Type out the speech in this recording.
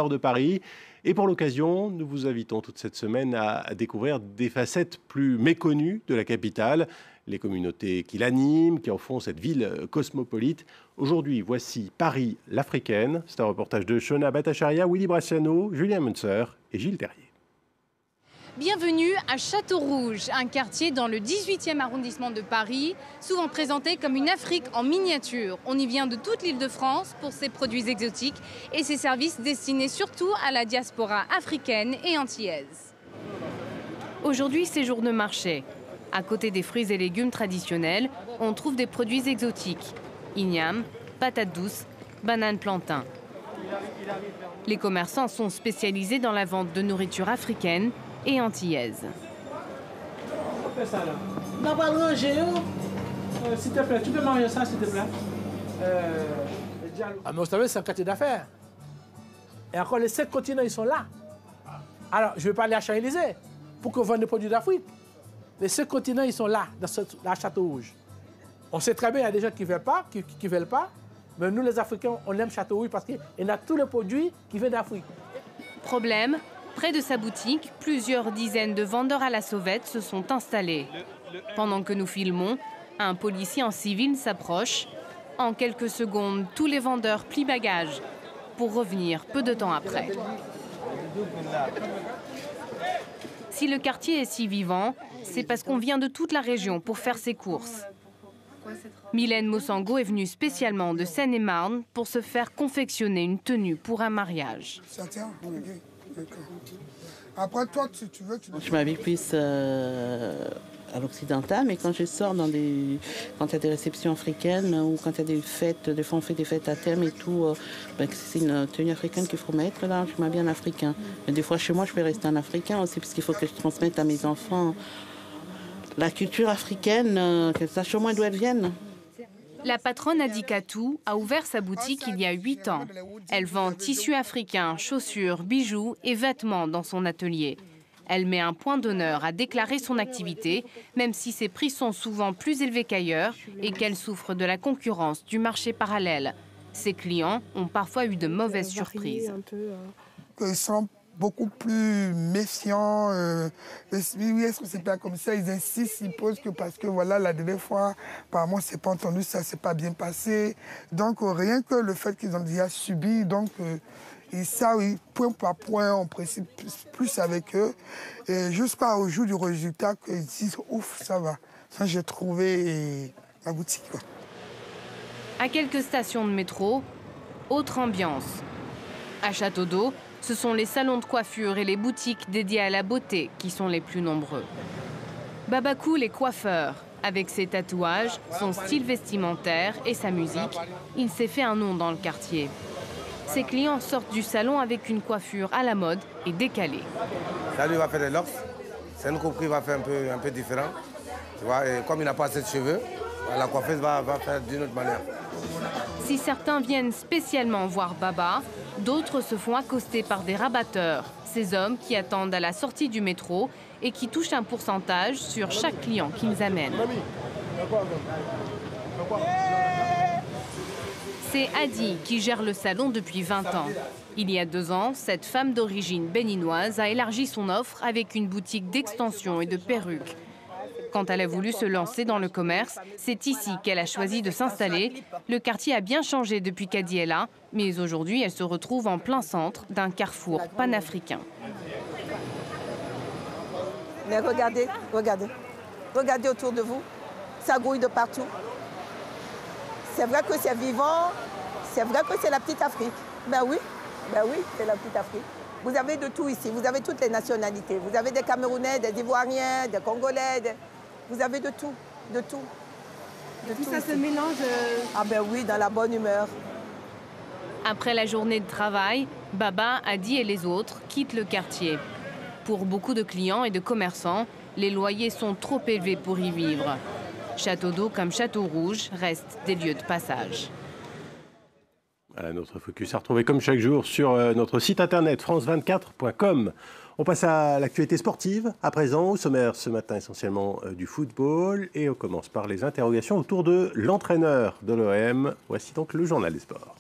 de Paris. Et pour l'occasion, nous vous invitons toute cette semaine à découvrir des facettes plus méconnues de la capitale, les communautés qui l'animent, qui en font cette ville cosmopolite. Aujourd'hui, voici Paris, l'Africaine. C'est un reportage de Shona Bhattacharya, Willy Bracciano, Julien Munzer et Gilles Terrier. Bienvenue à Château-Rouge, un quartier dans le 18e arrondissement de Paris, souvent présenté comme une Afrique en miniature. On y vient de toute l'Île-de-France pour ses produits exotiques et ses services destinés surtout à la diaspora africaine et antillaise. Aujourd'hui, c'est jour de marché. À côté des fruits et légumes traditionnels, on trouve des produits exotiques. Igname, patates douces, bananes plantain. Les commerçants sont spécialisés dans la vente de nourriture africaine et antillaise. S'il te plaît, tu peux manger ça, s'il te plaît. Mais vous savez, c'est un quartier d'affaires. Et encore, les 5 continents, ils sont là. Alors, je ne vais pas aller à Champs-Élysées pour qu'on vende des produits d'Afrique. Les 5 continents, ils sont là, dans Château-Rouge. On sait très bien, il y a des gens qui ne veulent pas, mais nous, les Africains, on aime Château-Rouge parce qu'il y a tous les produits qui viennent d'Afrique. Problème, près de sa boutique, plusieurs dizaines de vendeurs à la sauvette se sont installés. Pendant que nous filmons, un policier en civil s'approche. En quelques secondes, tous les vendeurs plient bagages pour revenir peu de temps après. Si le quartier est si vivant, c'est parce qu'on vient de toute la région pour faire ses courses. Mylène Mossango est venue spécialement de Seine-et-Marne pour se faire confectionner une tenue pour un mariage. Après, toi, tu veux... Je m'habille plus à l'occidental, mais quand je sors quand il y a des réceptions africaines ou quand il y a des fêtes, des fois on fait des fêtes à thème et tout, c'est une tenue africaine qu'il faut mettre, là, je m'habille en africain. Mais des fois, chez moi, je peux rester en africain aussi, parce qu'il faut que je transmette à mes enfants la culture africaine, qu'elles sachent au moins d'où elles viennent. La patronne Adikatou a ouvert sa boutique il y a 8 ans. Elle vend tissus africains, chaussures, bijoux et vêtements dans son atelier. Elle met un point d'honneur à déclarer son activité, même si ses prix sont souvent plus élevés qu'ailleurs et qu'elle souffre de la concurrence du marché parallèle. Ses clients ont parfois eu de mauvaises surprises. Ils sont beaucoup plus méfiants. Oui, est-ce que c'est pas comme ça? Ils insistent, ils posent que parce que voilà, la dernière fois, apparemment, c'est pas entendu, ça s'est pas bien passé. Donc, rien que le fait qu'ils ont déjà subi, donc, ils savent, point par point, on précise plus avec eux. Et jusqu'au jour du résultat, qu'ils disent, ouf, ça va. Ça, j'ai trouvé la boutique, quoi. À quelques stations de métro, autre ambiance. À Château d'Eau, ce sont les salons de coiffure et les boutiques dédiées à la beauté qui sont les plus nombreux. Babacool est coiffeur. Avec ses tatouages, son style vestimentaire et sa musique, il s'est fait un nom dans le quartier. Ses clients sortent du salon avec une coiffure à la mode et décalée. Là, lui va faire des locks. C'est une coupe qui va faire un peu différent. Tu vois, et comme il n'a pas assez de cheveux, la coiffeuse va faire d'une autre manière. Si certains viennent spécialement voir Baba, d'autres se font accoster par des rabatteurs, ces hommes qui attendent à la sortie du métro et qui touchent un pourcentage sur chaque client qu'ils amènent. C'est Adi qui gère le salon depuis 20 ans. Il y a 2 ans, cette femme d'origine béninoise a élargi son offre avec une boutique d'extensions et de perruques. Quand elle a voulu se lancer dans le commerce, c'est ici qu'elle a choisi de s'installer. Le quartier a bien changé depuis qu'Adi est là, mais aujourd'hui, elle se retrouve en plein centre d'un carrefour panafricain. Mais regardez, regardez. Regardez autour de vous. Ça grouille de partout. C'est vrai que c'est vivant. C'est vrai que c'est la petite Afrique. Ben oui, c'est la petite Afrique. Vous avez de tout ici. Vous avez toutes les nationalités. Vous avez des Camerounais, des Ivoiriens, des Congolais. Vous avez de tout, de tout. Tout ça se mélange. Ah ben oui, dans la bonne humeur. Après la journée de travail, Baba, Adi et les autres quittent le quartier. Pour beaucoup de clients et de commerçants, les loyers sont trop élevés pour y vivre. Château d'Eau comme Château Rouge restent des lieux de passage. Voilà, notre focus à retrouver comme chaque jour sur notre site internet france24.com. On passe à l'actualité sportive. À présent, au sommaire ce matin essentiellement du football. Et on commence par les interrogations autour de l'entraîneur de l'OM. Voici donc le journal des sports.